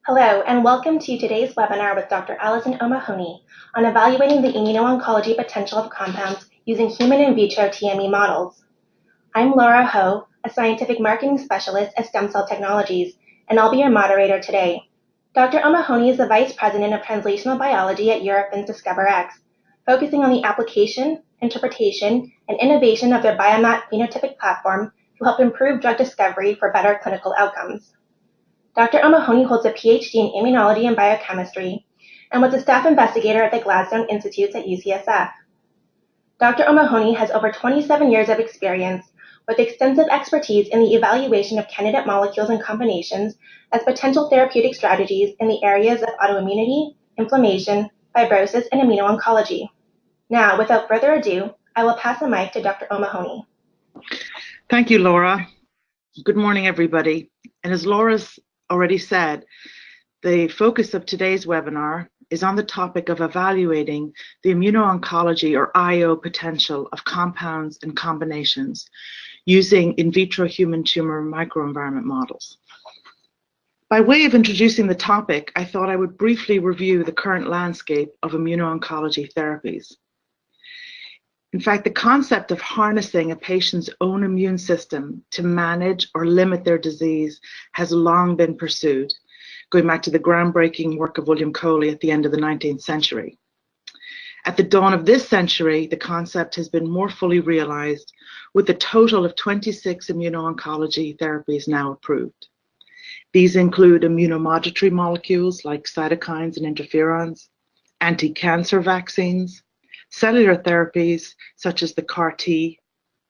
Hello, and welcome to today's webinar with Dr. Alison O'Mahony on evaluating the immuno-oncology potential of compounds using human in vitro TME models. I'm Laura Ho, a scientific marketing specialist at STEMCELL Technologies, and I'll be your moderator today. Dr. O'Mahony is the Vice President of Translational Biology at Eurofins DiscoverX, focusing on the application, interpretation, and innovation of their biomat phenotypic platform to help improve drug discovery for better clinical outcomes. Dr. O'Mahony holds a PhD in immunology and biochemistry and was a staff investigator at the Gladstone Institutes at UCSF. Dr. O'Mahony has over 27 years of experience with extensive expertise in the evaluation of candidate molecules and combinations as potential therapeutic strategies in the areas of autoimmunity, inflammation, fibrosis, and immuno-oncology. Now, without further ado, I will pass the mic to Dr. O'Mahony. Thank you, Laura. Good morning, everybody. And as Laura's already said, the focus of today's webinar is on the topic of evaluating the immuno-oncology or IO potential of compounds and combinations using in vitro human tumor microenvironment models. By way of introducing the topic, I thought I would briefly review the current landscape of immuno-oncology therapies. In fact, the concept of harnessing a patient's own immune system to manage or limit their disease has long been pursued, going back to the groundbreaking work of William Coley at the end of the 19th century. At the dawn of this century, the concept has been more fully realized, with a total of 26 immuno-oncology therapies now approved. These include immunomodulatory molecules like cytokines and interferons, anti-cancer vaccines, cellular therapies such as the CAR-T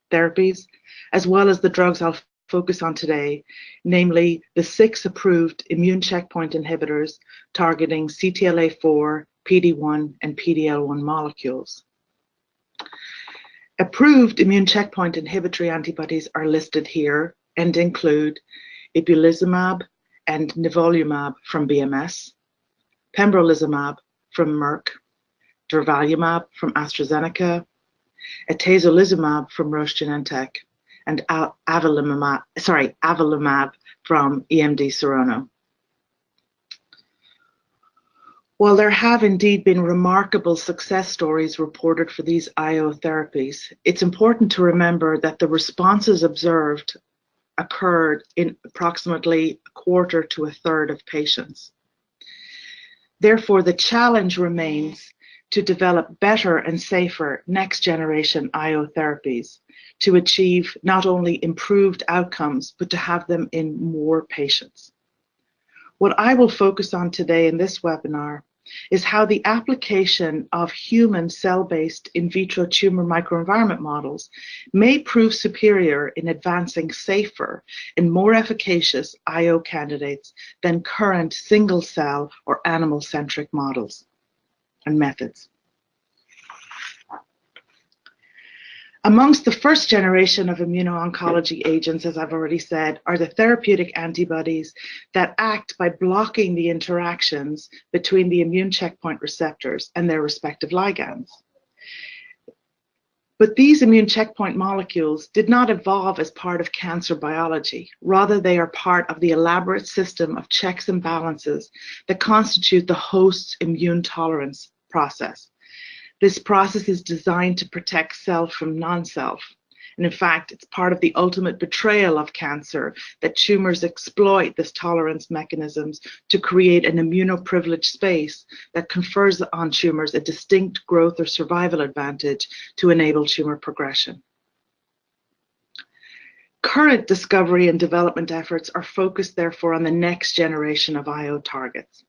therapies, as well as the drugs I'll focus on today, namely the 6 approved immune checkpoint inhibitors targeting CTLA-4, PD-1, and PD-L1 molecules. Approved immune checkpoint inhibitory antibodies are listed here and include ipilimumab and nivolumab from BMS, pembrolizumab from Merck, durvalumab from AstraZeneca, atezolizumab from Roche Genentech, and avelumab from EMD Serono. While there have indeed been remarkable success stories reported for these IO therapies, it's important to remember that the responses observed occurred in approximately a quarter to a third of patients. Therefore, the challenge remains to develop better and safer next-generation IO therapies to achieve not only improved outcomes, but to have them in more patients. What I will focus on today in this webinar is how the application of human cell-based in vitro tumor microenvironment models may prove superior in advancing safer and more efficacious IO candidates than current single-cell or animal-centric models and methods. Amongst the first generation of immuno-oncology agents, as I've already said, are the therapeutic antibodies that act by blocking the interactions between the immune checkpoint receptors and their respective ligands. But these immune checkpoint molecules did not evolve as part of cancer biology. Rather, they are part of the elaborate system of checks and balances that constitute the host's immune tolerance process. This process is designed to protect self from non-self. And in fact, it's part of the ultimate betrayal of cancer that tumors exploit this tolerance mechanisms to create an immunoprivileged space that confers on tumors a distinct growth or survival advantage to enable tumor progression. Current discovery and development efforts are focused, therefore, on the next generation of IO targets.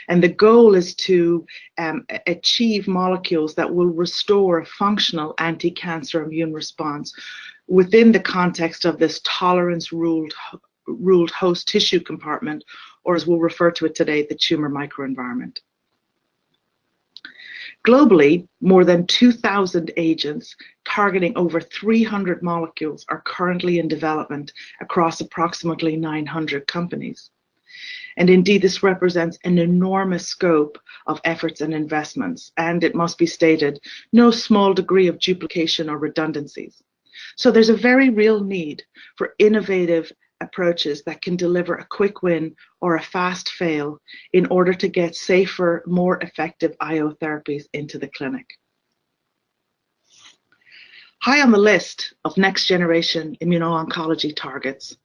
And the goal is to achieve molecules that will restore a functional anti-cancer immune response within the context of this tolerance-ruled host tissue compartment, or as we'll refer to it today, the tumor microenvironment. Globally, more than 2,000 agents targeting over 300 molecules are currently in development across approximately 900 companies. And indeed, this represents an enormous scope of efforts and investments, and it must be stated, no small degree of duplication or redundancies. So there's a very real need for innovative approaches that can deliver a quick win or a fast fail in order to get safer, more effective IO therapies into the clinic. High on the list of next generation immuno-oncology targets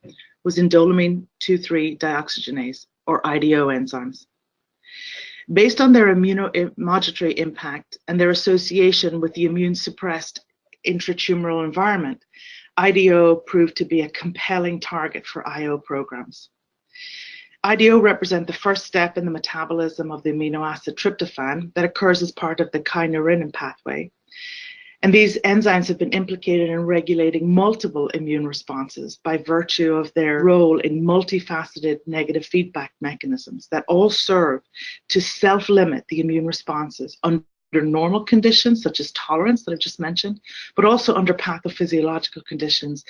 was indoleamine 2,3 dioxygenase, or IDO enzymes. Based on their immunomodulatory impact and their association with the immune suppressed intratumoral environment, IDO proved to be a compelling target for IO programs. IDO represent the first step in the metabolism of the amino acid tryptophan that occurs as part of the kynurenine pathway. And these enzymes have been implicated in regulating multiple immune responses by virtue of their role in multifaceted negative feedback mechanisms that all serve to self-limit the immune responses under normal conditions, such as tolerance that I just mentioned, but also under pathophysiological conditions,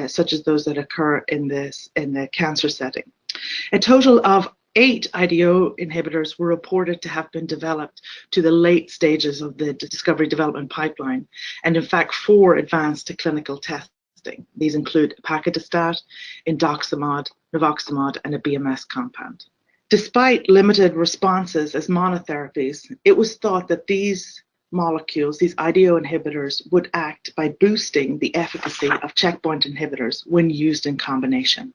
such as those that occur in the cancer setting. A total of 8 IDO inhibitors were reported to have been developed to the late stages of the discovery development pipeline, and in fact 4 advanced to clinical testing. These include paclitaxel, indoximod, nivoximod, and a BMS compound. Despite limited responses as monotherapies, it was thought that these molecules, these IDO inhibitors, would act by boosting the efficacy of checkpoint inhibitors when used in combination.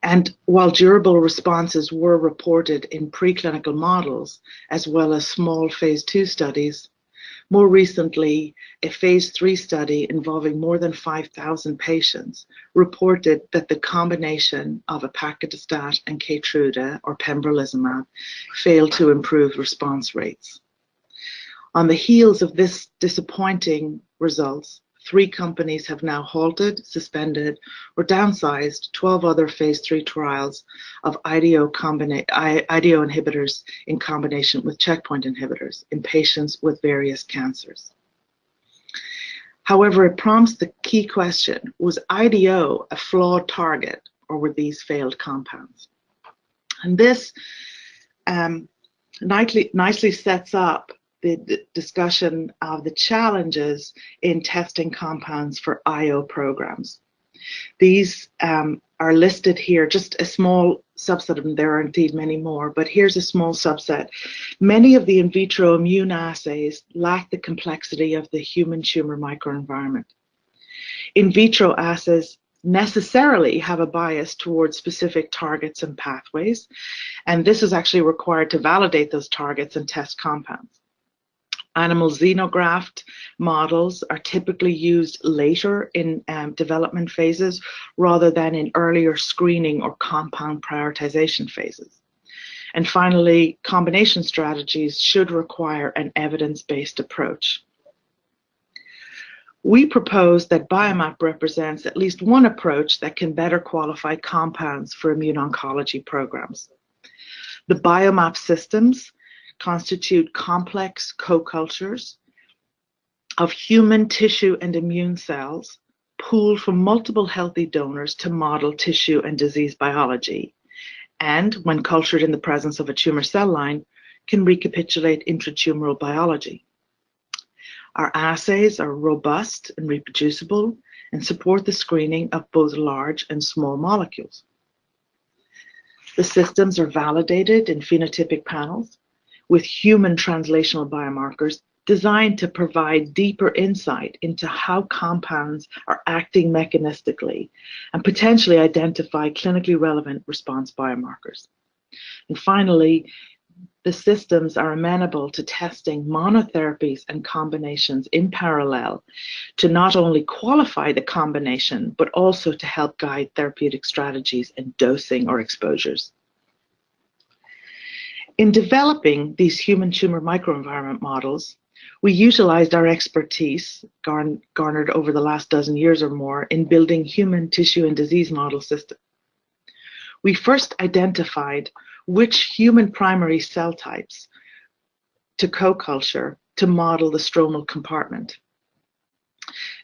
And while durable responses were reported in preclinical models, as well as small phase 2 studies, more recently, a phase 3 study involving more than 5,000 patients reported that the combination of ipacadostat and Keytruda, or pembrolizumab, failed to improve response rates. On the heels of this disappointing results, 3 companies have now halted, suspended, or downsized 12 other phase 3 trials of IDO inhibitors in combination with checkpoint inhibitors in patients with various cancers. However, it prompts the key question: was IDO a flawed target, or were these failed compounds? And this nicely sets up the discussion of the challenges in testing compounds for IO programs. These are listed here, just a small subset of them. There are indeed many more, but here's a small subset. Many of the in vitro immune assays lack the complexity of the human tumor microenvironment. In vitro assays necessarily have a bias towards specific targets and pathways, and this is actually required to validate those targets and test compounds. Animal xenograft models are typically used later in development phases rather than in earlier screening or compound prioritization phases. And finally, combination strategies should require an evidence-based approach. We propose that Biomap represents at least one approach that can better qualify compounds for immuno-oncology programs. The Biomap systems constitute complex co-cultures of human tissue and immune cells pooled from multiple healthy donors to model tissue and disease biology, and when cultured in the presence of a tumor cell line, can recapitulate intratumoral biology. Our assays are robust and reproducible and support the screening of both large and small molecules. The systems are validated in phenotypic panels with human translational biomarkers designed to provide deeper insight into how compounds are acting mechanistically and potentially identify clinically relevant response biomarkers. And finally, the systems are amenable to testing monotherapies and combinations in parallel to not only qualify the combination, but also to help guide therapeutic strategies in dosing or exposures. In developing these human tumor microenvironment models, we utilized our expertise garnered over the last dozen years or more in building human tissue and disease model systems. We first identified which human primary cell types to co-culture to model the stromal compartment.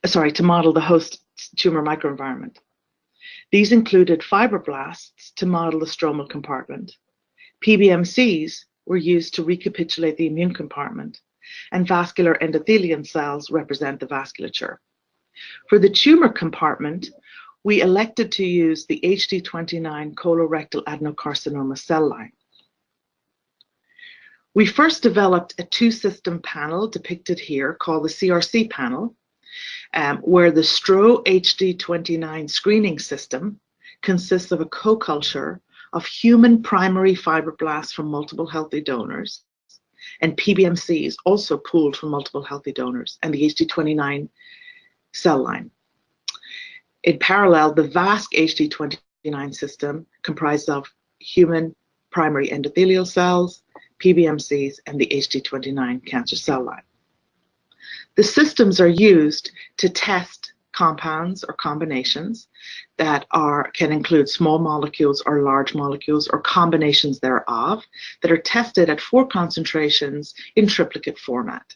To model the host tumor microenvironment. These included fibroblasts to model the stromal compartment. PBMCs were used to recapitulate the immune compartment, and vascular endothelial cells represent the vasculature. For the tumor compartment, we elected to use the HD29 colorectal adenocarcinoma cell line. We first developed a two-system panel depicted here called the CRC panel, where the STRO HD29 screening system consists of a co-culture of human primary fibroblasts from multiple healthy donors and PBMCs also pooled from multiple healthy donors and the HD29 cell line. In parallel, the VASC HD29 system comprised of human primary endothelial cells, PBMCs, and the HD29 cancer cell line. The systems are used to test compounds or combinations that can include small molecules or large molecules or combinations thereof that are tested at 4 concentrations in triplicate format.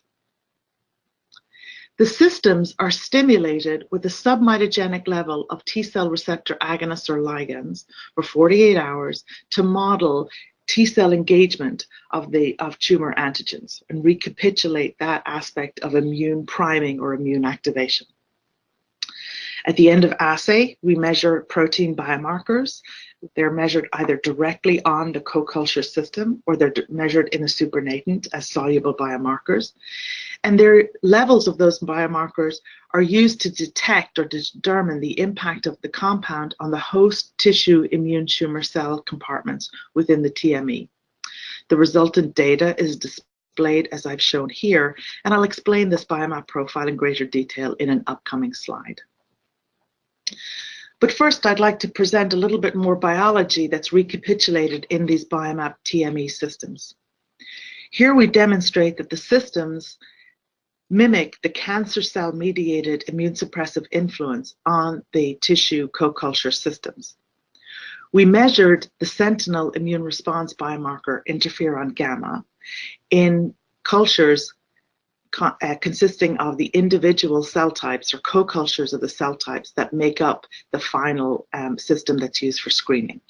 The systems are stimulated with a submitogenic level of T-cell receptor agonists or ligands for 48 hours to model T-cell engagement of tumor antigens and recapitulate that aspect of immune priming or immune activation. At the end of assay, we measure protein biomarkers. They're measured either directly on the co-culture system or they're measured in a supernatant as soluble biomarkers. And their levels of those biomarkers are used to detect or determine the impact of the compound on the host tissue immune tumor cell compartments within the TME. The resultant data is displayed as I've shown here, and I'll explain this biomap profile in greater detail in an upcoming slide. But first, I'd like to present a little bit more biology that's recapitulated in these biomap TME systems. Here we demonstrate that the systems mimic the cancer cell mediated immune suppressive influence on the tissue co-culture systems. We measured the sentinel immune response biomarker interferon gamma in cultures consisting of the individual cell types or co-cultures of the cell types that make up the final system that's used for screening.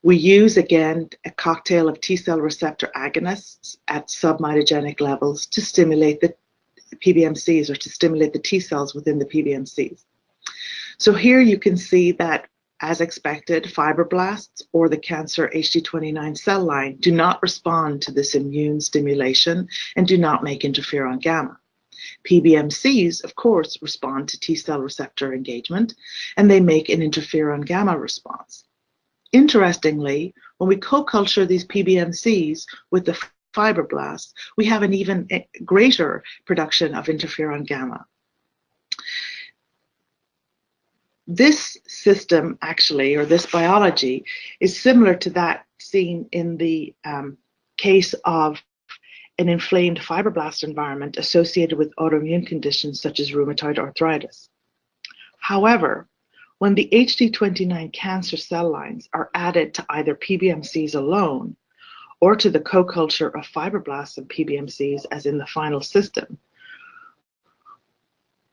We use, again, a cocktail of T-cell receptor agonists at submitogenic levels to stimulate the PBMCs or to stimulate the T-cells within the PBMCs. So here you can see that, as expected, fibroblasts or the cancer HD29 cell line do not respond to this immune stimulation and do not make interferon gamma. PBMCs, of course, respond to T-cell receptor engagement and they make an interferon gamma response. Interestingly, when we co-culture these PBMCs with the fibroblasts, we have an even greater production of interferon gamma. This system actually, or this biology, is similar to that seen in the case of an inflamed fibroblast environment associated with autoimmune conditions such as rheumatoid arthritis. However, when the HD29 cancer cell lines are added to either PBMCs alone or to the co-culture of fibroblasts and PBMCs as in the final system,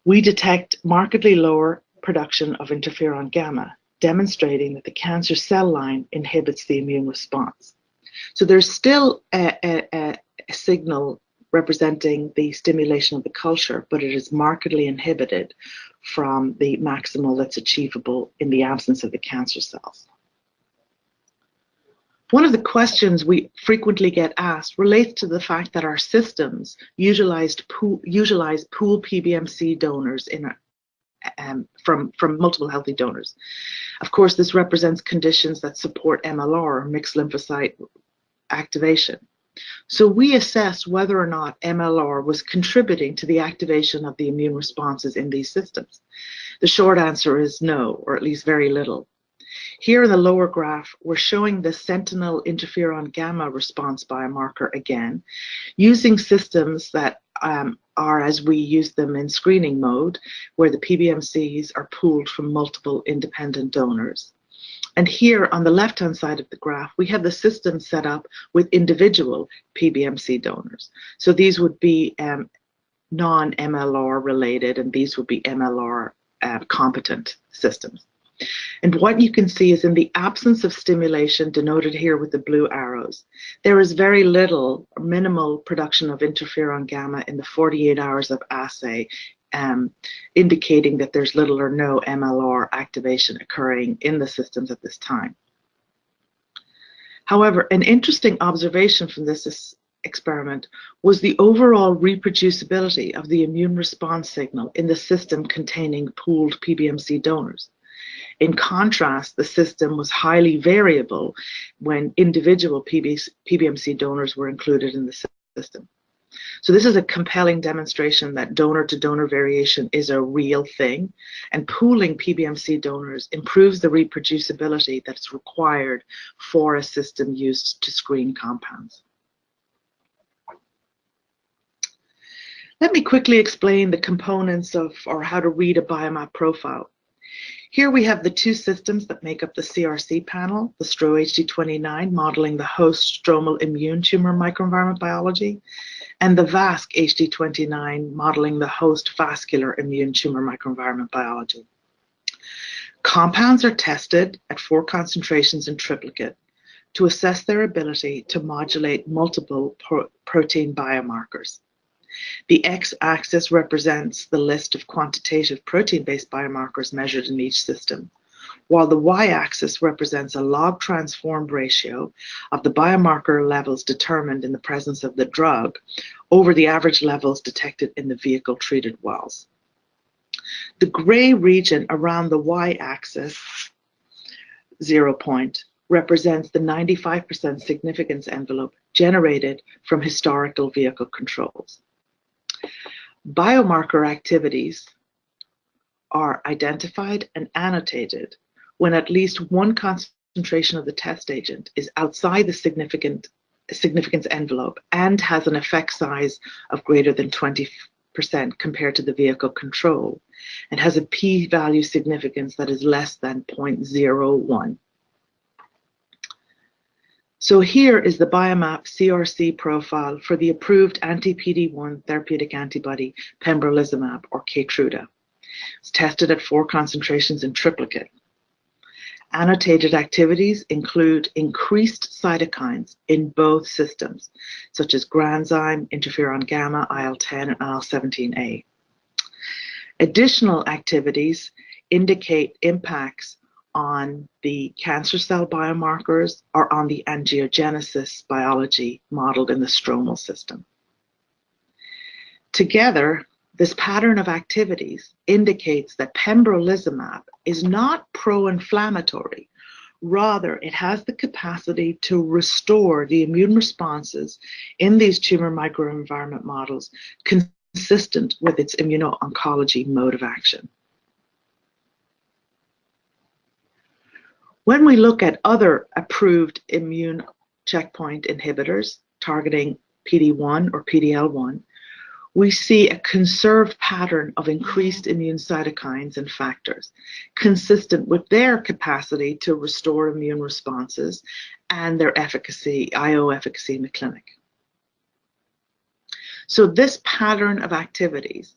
we detect markedly lower production of interferon gamma, demonstrating that the cancer cell line inhibits the immune response. So there's still a signal representing the stimulation of the culture, but it is markedly inhibited from the maximal that's achievable in the absence of the cancer cells. One of the questions we frequently get asked relates to the fact that our systems utilize pool PBMC donors from multiple healthy donors. Of course, this represents conditions that support MLR, or mixed lymphocyte activation. So we assessed whether or not MLR was contributing to the activation of the immune responses in these systems. The short answer is no, or at least very little. Here in the lower graph, we're showing the sentinel interferon gamma response biomarker again, using systems that are as we use them in screening mode, where the PBMCs are pooled from multiple independent donors. And here on the left-hand side of the graph, we have the system set up with individual PBMC donors. So these would be non-MLR related, and these would be MLR competent systems. And what you can see is in the absence of stimulation, denoted here with the blue arrows, there is very little or minimal production of interferon gamma in the 48 hours of assay indicating that there's little or no MLR activation occurring in the systems at this time. However, an interesting observation from this experiment was the overall reproducibility of the immune response signal in the system containing pooled PBMC donors. In contrast, the system was highly variable when individual PBMC donors were included in the system. So this is a compelling demonstration that donor-to-donor variation is a real thing, and pooling PBMC donors improves the reproducibility that's required for a system used to screen compounds. Let me quickly explain the components of, or how to read a biomap profile. Here we have the two systems that make up the CRC panel, the STRO-HD29 modeling the host stromal immune tumor microenvironment biology, and the VASC HD29 modeling the host vascular immune tumor microenvironment biology. Compounds are tested at 4 concentrations in triplicate to assess their ability to modulate multiple protein biomarkers. The x-axis represents the list of quantitative protein-based biomarkers measured in each system, while the y-axis represents a log transformed ratio of the biomarker levels determined in the presence of the drug over the average levels detected in the vehicle-treated wells. The gray region around the y-axis, 0 point, represents the 95% significance envelope generated from historical vehicle controls. Biomarker activities are identified and annotated when at least one concentration of the test agent is outside the significance envelope and has an effect size of greater than 20% compared to the vehicle control, and has a p-value significance that is less than 0.01. So here is the biomap CRC profile for the approved anti-PD-1 therapeutic antibody pembrolizumab, or Keytruda. It's tested at 4 concentrations in triplicate. Annotated activities include increased cytokines in both systems, such as granzyme, interferon gamma, IL-10, and IL-17A. Additional activities indicate impacts on the cancer cell biomarkers or on the angiogenesis biology modeled in the stromal system. Together, this pattern of activities indicates that pembrolizumab is not pro-inflammatory. Rather, it has the capacity to restore the immune responses in these tumor microenvironment models consistent with its immuno-oncology mode of action. When we look at other approved immune checkpoint inhibitors targeting PD-1 or PD-L1, we see a conserved pattern of increased immune cytokines and factors, consistent with their capacity to restore immune responses and their efficacy, IO efficacy in the clinic. So this pattern of activities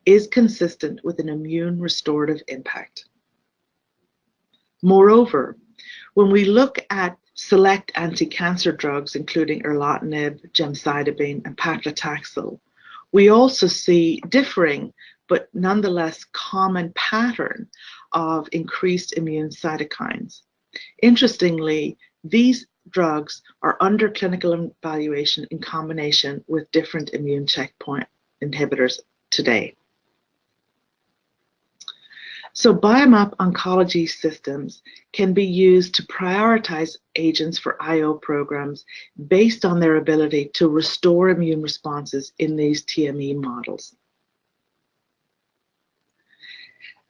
is consistent with an immune restorative impact. Moreover, when we look at select anti-cancer drugs, including erlotinib, gemcitabine, and paclitaxel, we also see differing, but nonetheless common pattern of increased immune cytokines. Interestingly, these drugs are under clinical evaluation in combination with different immune checkpoint inhibitors today. So biomap oncology systems can be used to prioritize agents for IO programs based on their ability to restore immune responses in these TME models.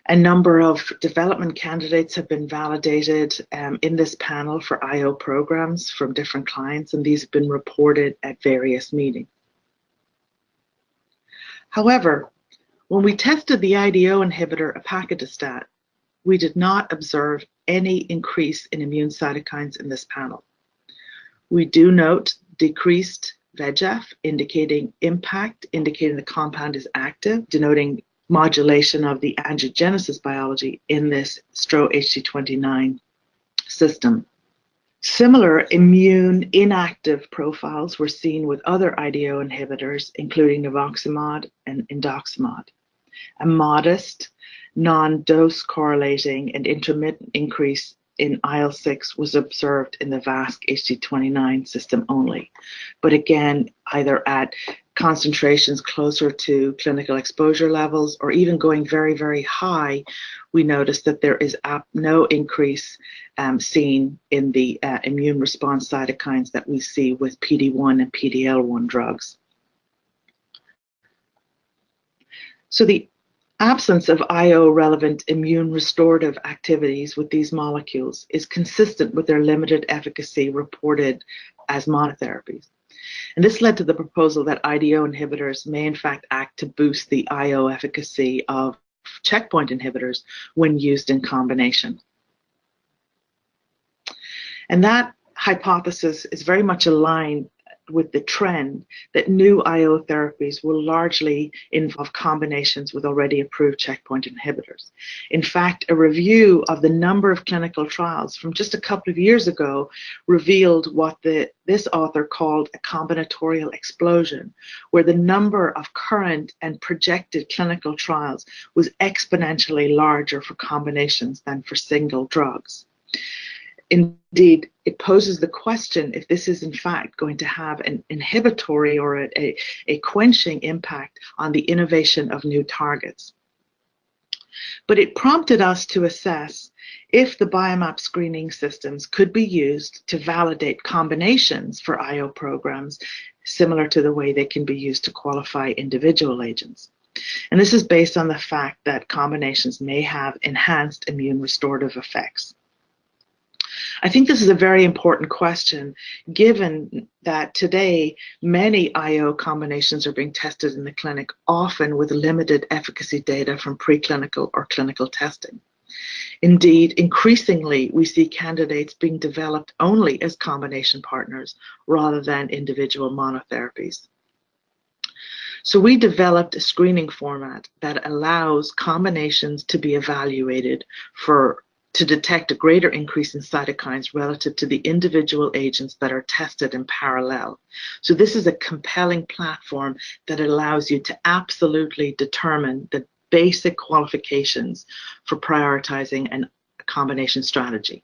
A number of development candidates have been validated in this panel for IO programs from different clients, and these have been reported at various meetings. However, when we tested the IDO inhibitor epacadostat, we did not observe any increase in immune cytokines in this panel. We do note decreased VEGF, indicating impact, indicating the compound is active, denoting modulation of the angiogenesis biology in this STRO-HD29 system. Similar immune inactive profiles were seen with other IDO inhibitors, including nivoxamod and indoxamod. A modest, non-dose correlating and intermittent increase in IL-6 was observed in the VASC HT29 system only, but again, either at concentrations closer to clinical exposure levels or even going very, very high, we noticed that there is no increase seen in the immune response cytokines that we see with PD-1 and PD-L1 drugs. So the absence of IO-relevant immune restorative activities with these molecules is consistent with their limited efficacy reported as monotherapies. And this led to the proposal that IDO inhibitors may in fact act to boost the IO efficacy of checkpoint inhibitors when used in combination. And that hypothesis is very much aligned with the trend that new IO therapies will largely involve combinations with already approved checkpoint inhibitors. In fact, a review of the number of clinical trials from just a couple of years ago revealed what this author called a combinatorial explosion, where the number of current and projected clinical trials was exponentially larger for combinations than for single drugs. Indeed, it poses the question if this is in fact going to have an inhibitory or a quenching impact on the innovation of new targets. But it prompted us to assess if the biomap screening systems could be used to validate combinations for IO programs, similar to the way they can be used to qualify individual agents. And this is based on the fact that combinations may have enhanced immune restorative effects. I think this is a very important question, given that today many IO combinations are being tested in the clinic, often with limited efficacy data from preclinical or clinical testing. Indeed, increasingly, we see candidates being developed only as combination partners rather than individual monotherapies. So we developed a screening format that allows combinations to be evaluated to detect a greater increase in cytokines relative to the individual agents that are tested in parallel. So this is a compelling platform that allows you to absolutely determine the basic qualifications for prioritizing a combination strategy.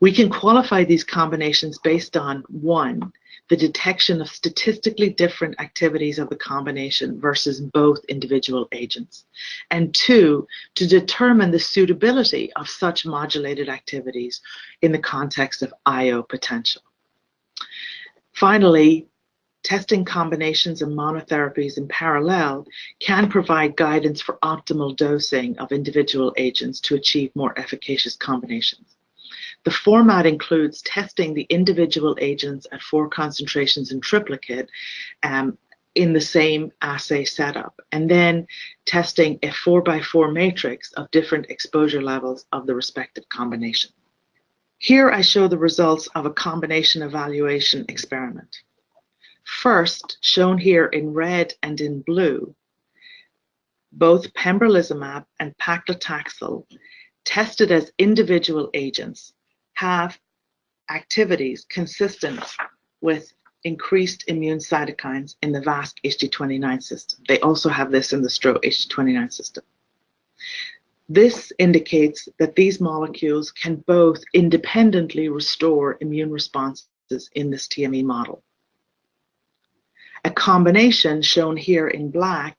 We can qualify these combinations based on, one, the detection of statistically different activities of the combination versus both individual agents, and two, to determine the suitability of such modulated activities in the context of IO potential. Finally, testing combinations and monotherapies in parallel can provide guidance for optimal dosing of individual agents to achieve more efficacious combinations. The format includes testing the individual agents at 4 concentrations in triplicate in the same assay setup, and then testing a 4x4 matrix of different exposure levels of the respective combination. Here I show the results of a combination evaluation experiment. First, shown here in red and in blue, both pembrolizumab and paclitaxel, tested as individual agents, have activities consistent with increased immune cytokines in the VASC HT29 system. They also have this in the STRO HT29 system. This indicates that these molecules can both independently restore immune responses in this TME model. A combination shown here in black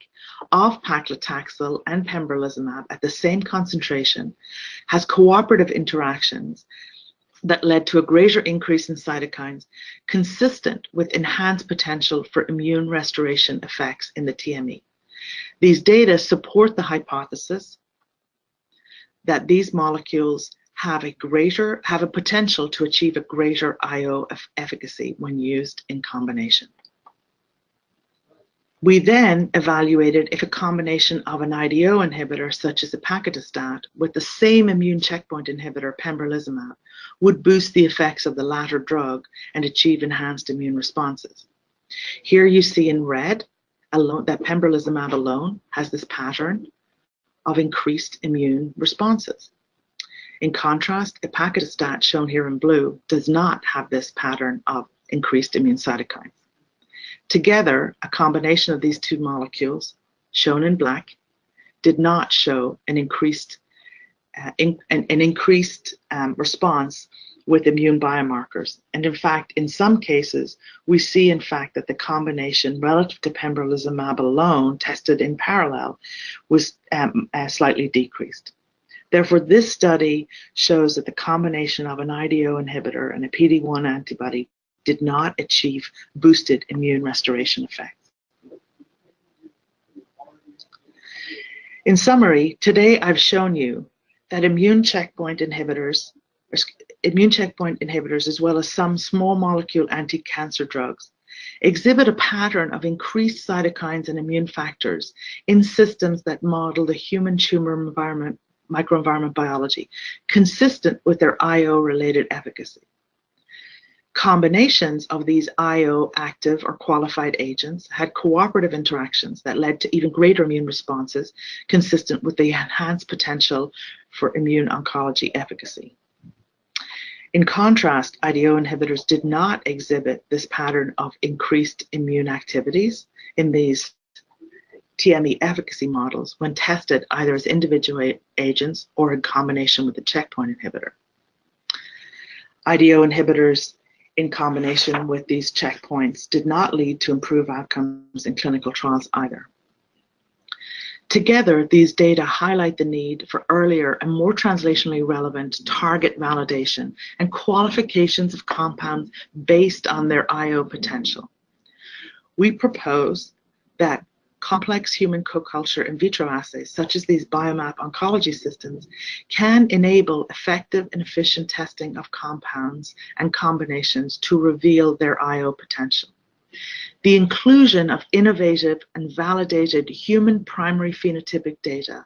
of paclitaxel and pembrolizumab at the same concentration has cooperative interactions that led to a greater increase in cytokines consistent with enhanced potential for immune restoration effects in the TME. These data support the hypothesis that these molecules have a potential to achieve a greater IO efficacy when used in combination. We then evaluated if a combination of an IDO inhibitor, such as ipacadostat, with the same immune checkpoint inhibitor, pembrolizumab, would boost the effects of the latter drug and achieve enhanced immune responses. Here you see in red that pembrolizumab alone has this pattern of increased immune responses. In contrast, ipacadostat, shown here in blue, does not have this pattern of increased immune cytokines. Together, a combination of these two molecules, shown in black, did not show an increased response with immune biomarkers. And in fact, in some cases, we see in fact that the combination relative to pembrolizumab alone tested in parallel was slightly decreased. Therefore, this study shows that the combination of an IDO inhibitor and a PD-1 antibody did not achieve boosted immune restoration effects. In summary, today I've shown you that immune checkpoint inhibitors as well as some small molecule anti-cancer drugs exhibit a pattern of increased cytokines and immune factors in systems that model the human tumor microenvironment biology, consistent with their IO-related efficacy. Combinations of these IO active or qualified agents had cooperative interactions that led to even greater immune responses, consistent with the enhanced potential for immune oncology efficacy. In contrast, IDO inhibitors did not exhibit this pattern of increased immune activities in these TME efficacy models when tested either as individual agents or in combination with the checkpoint inhibitor. IDO inhibitors in combination with these checkpoints did not lead to improved outcomes in clinical trials either. Together, these data highlight the need for earlier and more translationally relevant target validation and qualifications of compounds based on their IO potential. We propose that complex human co-culture in vitro assays, such as these biomap oncology systems, can enable effective and efficient testing of compounds and combinations to reveal their IO potential. The inclusion of innovative and validated human primary phenotypic data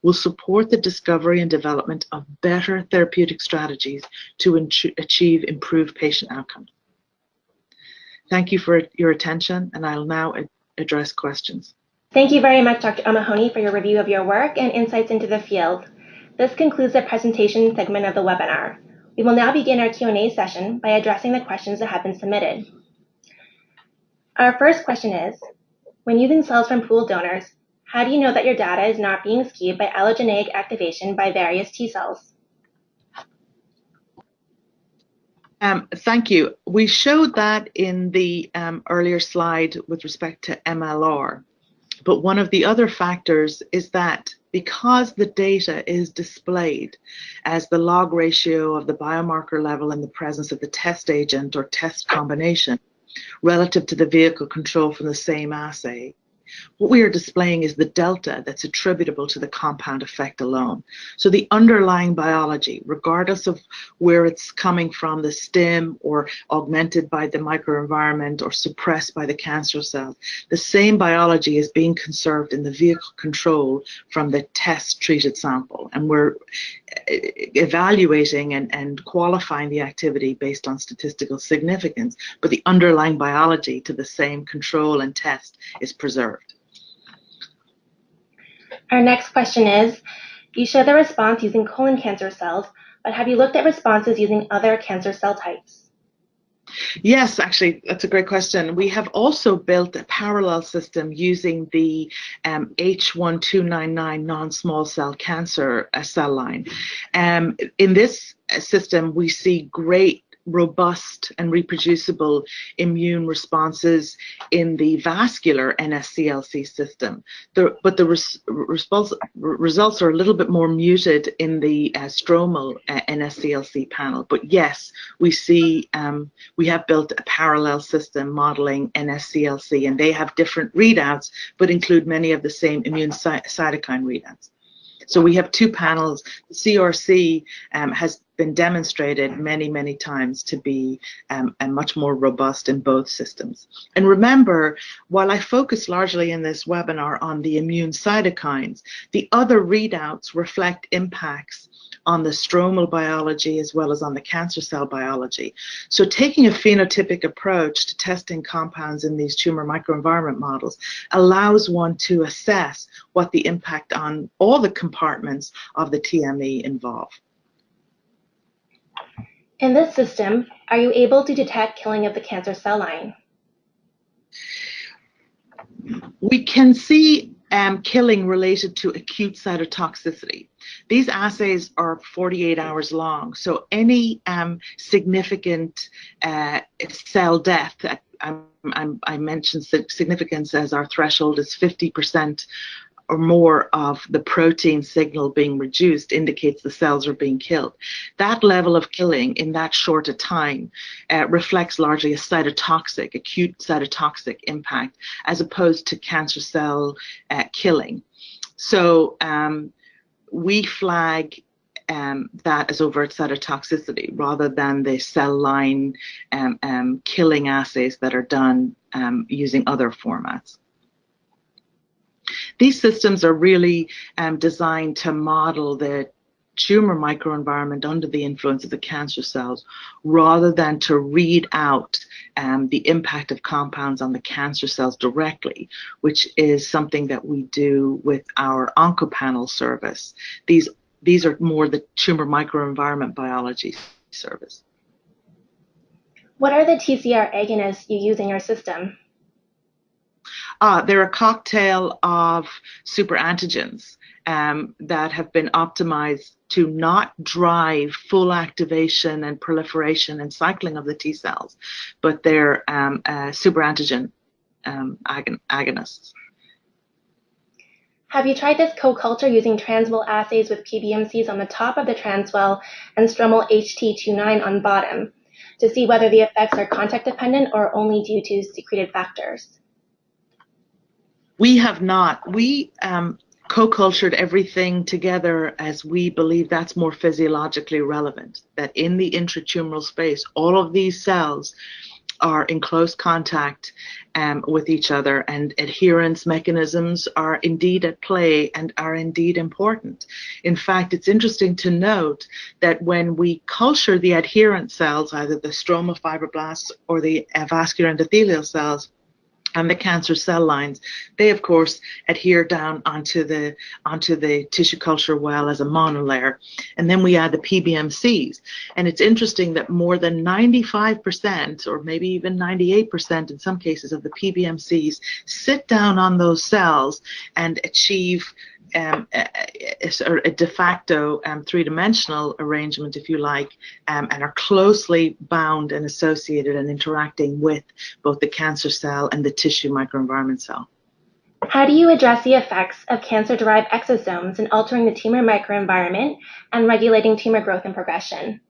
will support the discovery and development of better therapeutic strategies to achieve improved patient outcomes. Thank you for your attention, and I'll now address questions. Thank you very much, Dr. O'Mahony, for your review of your work and insights into the field. This concludes the presentation segment of the webinar. We will now begin our Q&A session by addressing the questions that have been submitted. Our first question is, when using cells from pooled donors, how do you know that your data is not being skewed by allogeneic activation by various T cells? Thank you. We showed that in the earlier slide with respect to MLR. But one of the other factors is that because the data is displayed as the log ratio of the biomarker level in the presence of the test agent or test combination relative to the vehicle control from the same assay, what we are displaying is the delta that's attributable to the compound effect alone. So the underlying biology, regardless of where it's coming from, the stem or augmented by the microenvironment or suppressed by the cancer cells, the same biology is being conserved in the vehicle control from the test treated sample. And we're evaluating and qualifying the activity based on statistical significance, but the underlying biology to the same control and test is preserved. Our next question is, you show the response using colon cancer cells, but have you looked at responses using other cancer cell types? Yes, actually, that's a great question. We have also built a parallel system using the H1299 non-small cell cancer cell line. In this system, we see great, robust and reproducible immune responses in the vascular NSCLC system. But the results are a little bit more muted in the stromal NSCLC panel. But yes, we see, we have built a parallel system modeling NSCLC, and they have different readouts, but include many of the same immune cytokine readouts. So we have two panels. The CRC has been demonstrated many, many times to be much more robust in both systems. And remember, while I focus largely in this webinar on the immune cytokines, the other readouts reflect impacts on the stromal biology as well as on the cancer cell biology. So taking a phenotypic approach to testing compounds in these tumor microenvironment models allows one to assess what the impact on all the compartments of the TME involve. In this system, are you able to detect killing of the cancer cell line? We can see killing related to acute cytotoxicity. These assays are 48 hours long, so any significant cell death, I mentioned significance as our threshold is 50% or more of the protein signal being reduced indicates the cells are being killed. That level of killing in that short a time reflects largely a cytotoxic, acute cytotoxic impact, as opposed to cancer cell killing. So we flag that as overt cytotoxicity rather than the cell line killing assays that are done using other formats. These systems are really designed to model the tumor microenvironment under the influence of the cancer cells rather than to read out the impact of compounds on the cancer cells directly, which is something that we do with our OncoPanel service. These are more the tumor microenvironment biology service. What are the TCR agonists you use in your system? They're a cocktail of superantigens that have been optimized to not drive full activation and proliferation and cycling of the T cells, but they're superantigen agonists. Have you tried this co-culture using transwell assays with PBMCs on the top of the transwell and stromal HT29 on bottom to see whether the effects are contact dependent or only due to secreted factors? We have not. We co-cultured everything together as we believe that's more physiologically relevant, that in the intratumoral space, all of these cells are in close contact with each other, and adherence mechanisms are indeed at play and are indeed important. In fact, it's interesting to note that when we culture the adherent cells, either the stroma fibroblasts or the vascular endothelial cells, and the cancer cell lines, they of course adhere down onto the tissue culture well as a monolayer. And then we add the PBMCs. And it's interesting that more than 95% or maybe even 98% in some cases of the PBMCs sit down on those cells and achieve a de facto three-dimensional arrangement, if you like, and are closely bound and associated and interacting with both the cancer cell and the tissue microenvironment cell. How do you address the effects of cancer-derived exosomes in altering the tumor microenvironment and regulating tumor growth and progression?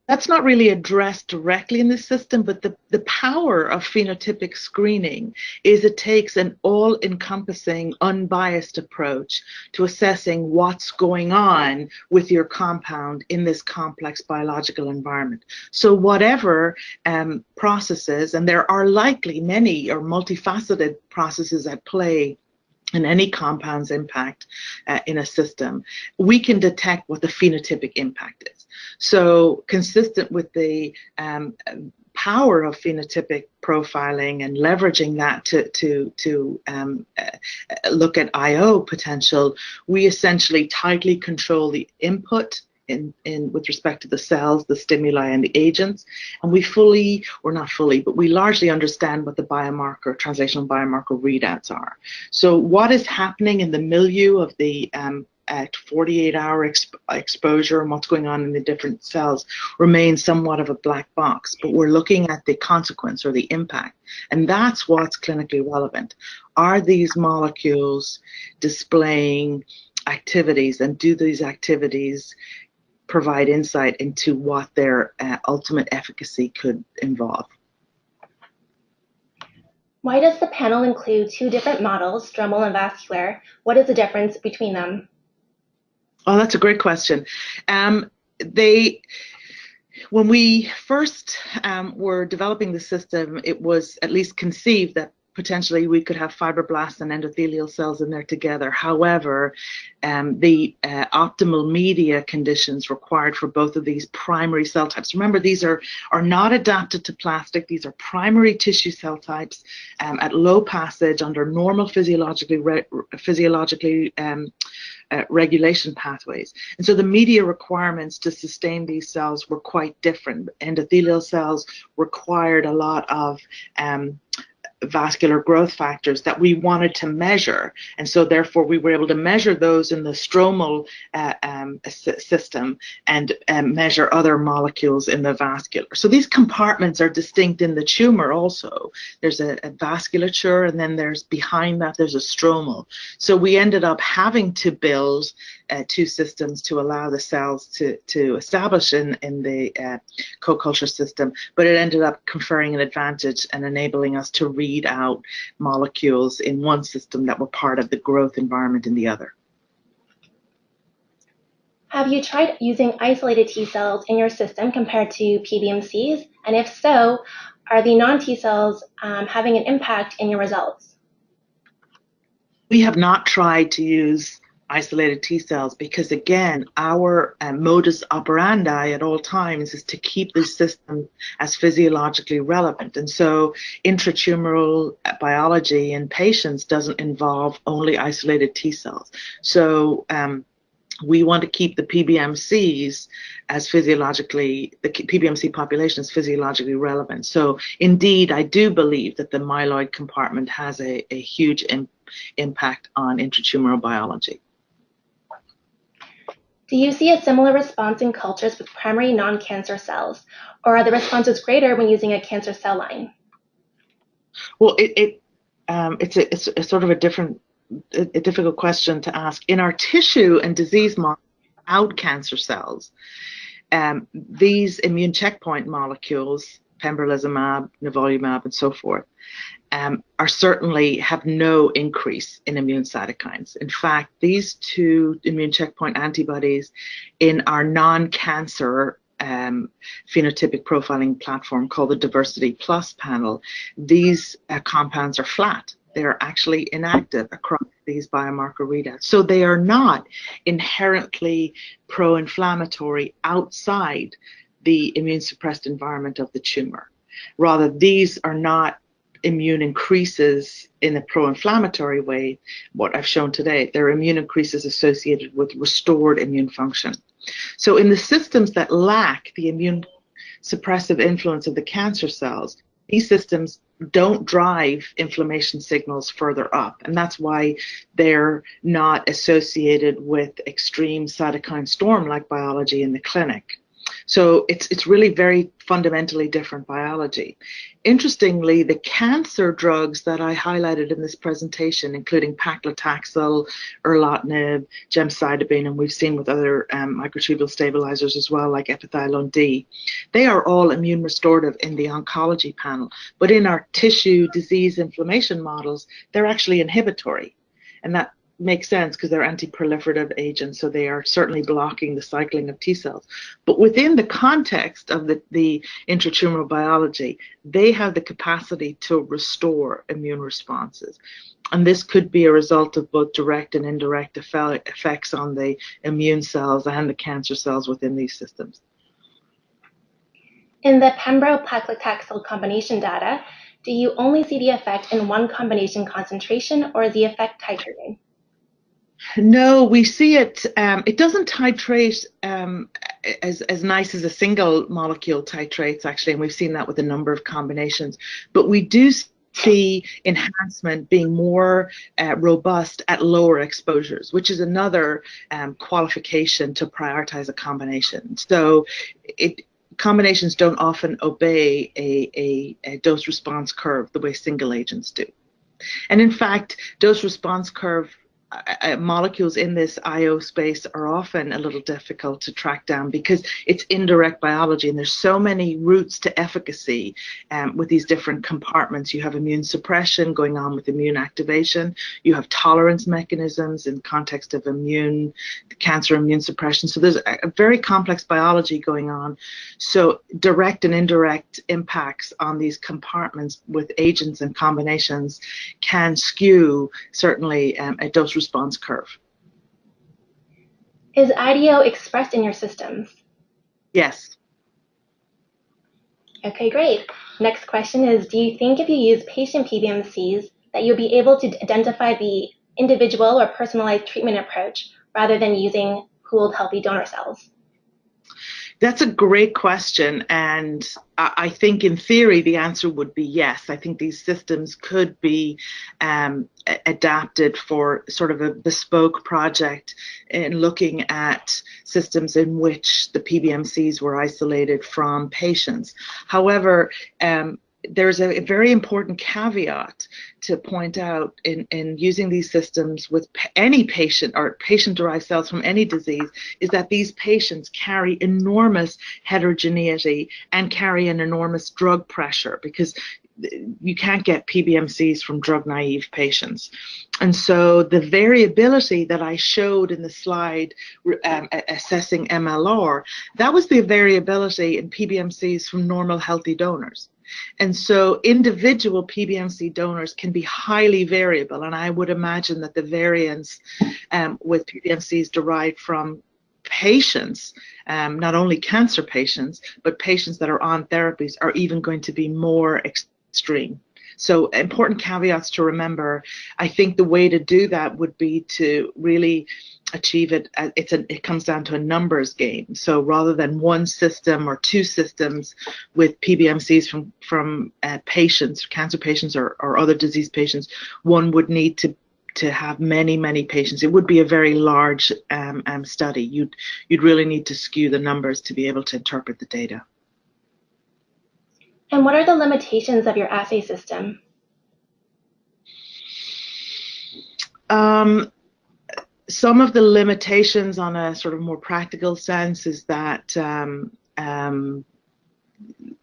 That's not really addressed directly in this system, but the power of phenotypic screening is it takes an all-encompassing, unbiased approach to assessing what's going on with your compound in this complex biological environment. So whatever processes, and there are likely many or multifaceted processes at play in any compound's impact in a system, we can detect what the phenotypic impact is. So consistent with the power of phenotypic profiling and leveraging that to look at IO potential, we essentially tightly control the input with respect to the cells, the stimuli, and the agents, and we fully, or not fully, but we largely understand what the biomarker, translational biomarker readouts are. So what is happening in the milieu of the at 48-hour exposure and what's going on in the different cells remains somewhat of a black box, but we're looking at the consequence or the impact, and that's what's clinically relevant. Are these molecules displaying activities, and do these activities provide insight into what their ultimate efficacy could involve? Why does the panel include two different models, stromal and vascular? What is the difference between them? Oh, that's a great question. When we first were developing the system, it was at least conceived that potentially we could have fibroblasts and endothelial cells in there together. However, the optimal media conditions required for both of these primary cell types. Remember, these are not adapted to plastic. These are primary tissue cell types at low passage under normal physiologically regulation pathways. And so the media requirements to sustain these cells were quite different. Endothelial cells required a lot of vascular growth factors that we wanted to measure. And so therefore we were able to measure those in the stromal system and measure other molecules in the vascular. So these compartments are distinct in the tumor also. There's a vasculature, and then there's behind that there's a stromal. So we ended up having to build two systems to allow the cells to establish in the co-culture system, but it ended up conferring an advantage and enabling us to read out molecules in one system that were part of the growth environment in the other. Have you tried using isolated T cells in your system compared to PBMCs? And if so, are the non-T cells having an impact in your results? We have not tried to use isolated T cells because, again, our modus operandi at all times is to keep the system as physiologically relevant. And so intratumoral biology in patients doesn't involve only isolated T cells. So we want to keep the PBMCs as physiologically, the PBMC population is physiologically relevant. So indeed, I do believe that the myeloid compartment has a huge impact on intratumoral biology. Do you see a similar response in cultures with primary non-cancer cells, or are the responses greater when using a cancer cell line? Well, it's a sort of a difficult question to ask. In our tissue and disease models without cancer cells, these immune checkpoint molecules, pembrolizumab, nivolumab, and so forth, are certainly have no increase in immune cytokines. In fact, these two immune checkpoint antibodies in our non-cancer phenotypic profiling platform called the Diversity Plus panel, these compounds are flat. They are actually inactive across these biomarker readouts. So they are not inherently pro-inflammatory outside the immune suppressed environment of the tumor. Rather, these are not immune increases in a pro-inflammatory way, what I've shown today. They're immune increases associated with restored immune function. So in the systems that lack the immune suppressive influence of the cancer cells, these systems don't drive inflammation signals further up, and that's why they're not associated with extreme cytokine storm-like biology in the clinic. So it's really very fundamentally different biology. Interestingly, the cancer drugs that I highlighted in this presentation, including paclitaxel, erlotinib, gemcitabine, and we've seen with other microtubule stabilizers as well, like epithiolone D, they are all immune restorative in the oncology panel. But in our tissue disease inflammation models, they're actually inhibitory. And that makes sense because they're anti-proliferative agents, so they are certainly blocking the cycling of T cells. But within the context of the intratumoral biology, they have the capacity to restore immune responses. And this could be a result of both direct and indirect effects on the immune cells and the cancer cells within these systems. In the pembro-paclitaxel combination data, do you only see the effect in one combination concentration, or is the effect titrating? No, we see it. It doesn't titrate as nice as a single molecule titrates, actually, and we've seen that with a number of combinations. But we do see enhancement being more robust at lower exposures, which is another qualification to prioritize a combination. So combinations don't often obey a dose response curve the way single agents do. And in fact, dose response curve molecules in this IO space are often a little difficult to track down because it's indirect biology, and there's so many routes to efficacy with these different compartments. You have immune suppression going on with immune activation. You have tolerance mechanisms in context of cancer immune suppression. So there's a very complex biology going on. So direct and indirect impacts on these compartments with agents and combinations can skew certainly a dose response curve. Is IDO expressed in your systems? Yes. Okay, great. Next question is, do you think if you use patient PBMCs that you'll be able to identify the individual or personalized treatment approach rather than using pooled healthy donor cells? That's a great question, and I think in theory the answer would be yes. I think these systems could be adapted for sort of a bespoke project in looking at systems in which the PBMCs were isolated from patients. However, there's a very important caveat to point out in using these systems with any patient or patient-derived cells from any disease, is that these patients carry enormous heterogeneity and carry an enormous drug pressure, because you can't get PBMCs from drug-naive patients. And so the variability that I showed in the slide assessing MLR, that was the variability in PBMCs from normal healthy donors. And so individual PBMC donors can be highly variable, and I would imagine that the variance with PBMCs derived from patients, not only cancer patients, but patients that are on therapies, are even going to be more extreme. So important caveats to remember. I think the way to do that would be to really achieve it. It comes down to a numbers game. So rather than one system or two systems with PBMCs from patients, cancer patients or other disease patients, one would need to have many patients. It would be a very large study. You'd really need to skew the numbers to be able to interpret the data. And what are the limitations of your assay system? Some of the limitations on a sort of more practical sense is that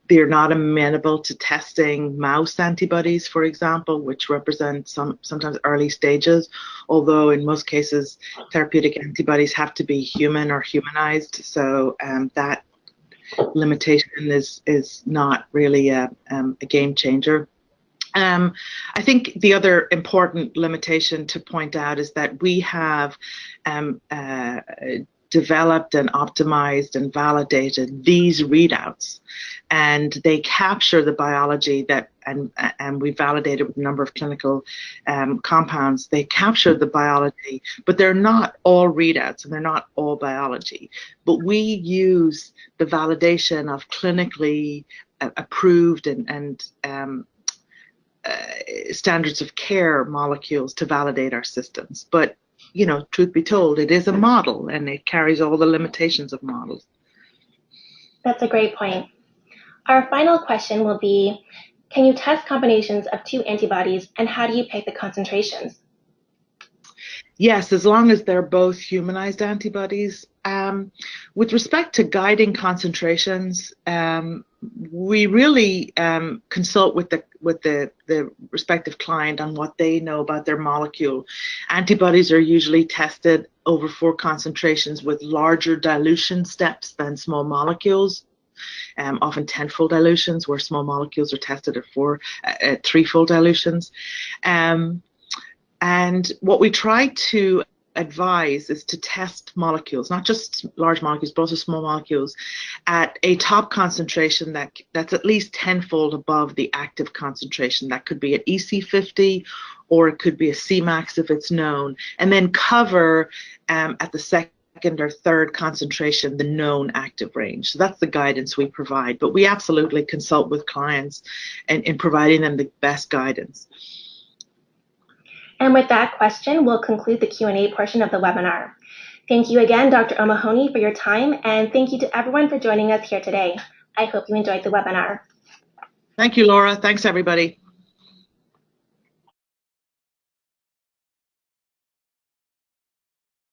they're not amenable to testing mouse antibodies, for example, which represent sometimes early stages, although in most cases therapeutic antibodies have to be human or humanized. So that limitation is not really a game changer. I think the other important limitation to point out is that we have developed and optimized and validated these readouts, and they capture the biology that, and we validated with a number of clinical compounds. They capture the biology, but they're not all readouts and they're not all biology. But we use the validation of clinically approved and standards of care molecules to validate our systems. But, you know, truth be told, it is a model and it carries all the limitations of models. That's a great point. Our final question will be, can you test combinations of two antibodies, and how do you pick the concentrations? Yes, as long as they're both humanized antibodies. With respect to guiding concentrations, we really consult with the respective client on what they know about their molecule. Antibodies are usually tested over 4 concentrations with larger dilution steps than small molecules. Often 10-fold dilutions, where small molecules are tested at 3-fold dilutions. And what we try to advise is to test molecules, not just large molecules, but also small molecules, at a top concentration that's at least 10-fold above the active concentration. That could be at EC50, or it could be a Cmax if it's known, and then cover at the second or third concentration the known active range. So that's the guidance we provide, but we absolutely consult with clients in providing them the best guidance. And with that question, we'll conclude the Q&A portion of the webinar. Thank you again, Dr. O'Mahony, for your time, and thank you to everyone for joining us here today. I hope you enjoyed the webinar. Thank you, Laura. Thanks, everybody.